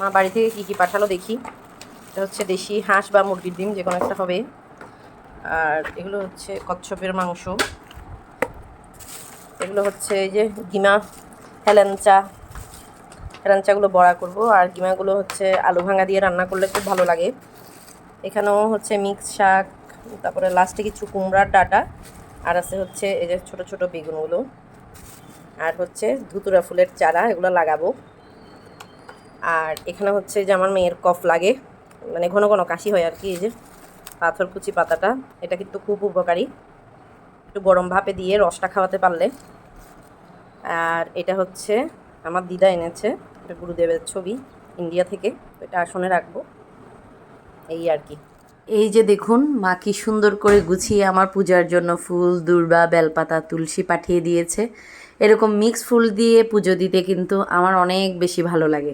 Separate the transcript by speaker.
Speaker 1: মা বাড়ি থেকে কী কী পাঠালো দেখি। এটা হচ্ছে দেশি হাঁস বা মুরগির ডিম, যে কোনো একটা হবে। আর এগুলো হচ্ছে কচ্ছপের মাংস। এগুলো হচ্ছে এই যে গিমা, হেলাঞ্চাগুলো বড়া করব। আর গিমাগুলো হচ্ছে আলু ভাঙা দিয়ে রান্না করলে খুব ভালো লাগে। এখানেও হচ্ছে মিক্স শাক, তারপরে লাস্টে কিছু কুমড়ার ডাঁটা, আর আছে হচ্ছে এই যে ছোটো ছোটো বেগুনগুলো, আর হচ্ছে ধুতুরা ফুলের চারা, এগুলো লাগাবো। আর এখানে হচ্ছে যে আমার মেয়ের কফ লাগে, মানে ঘন ঘন কাশি হয় আর কি। এই যে পাথরকুচি পাতাটা, এটা কিন্তু খুব উপকারী, একটু গরম ভাপে দিয়ে রসটা খাওয়াতে পারলে। আর এটা হচ্ছে আমার দিদা এনেছে, এটা গুরুদেবের ছবি ইন্ডিয়া থেকে, এটা আসনে রাখবো, এই আর কি। এই যে দেখুন, মা কি সুন্দর করে গুছিয়ে আমার পূজার জন্য ফুল, দূর্বা, বেলপাতা, তুলসী পাঠিয়ে দিয়েছে। এরকম মিক্স ফুল দিয়ে পুজো দিতে কিন্তু আমার অনেক বেশি ভালো লাগে।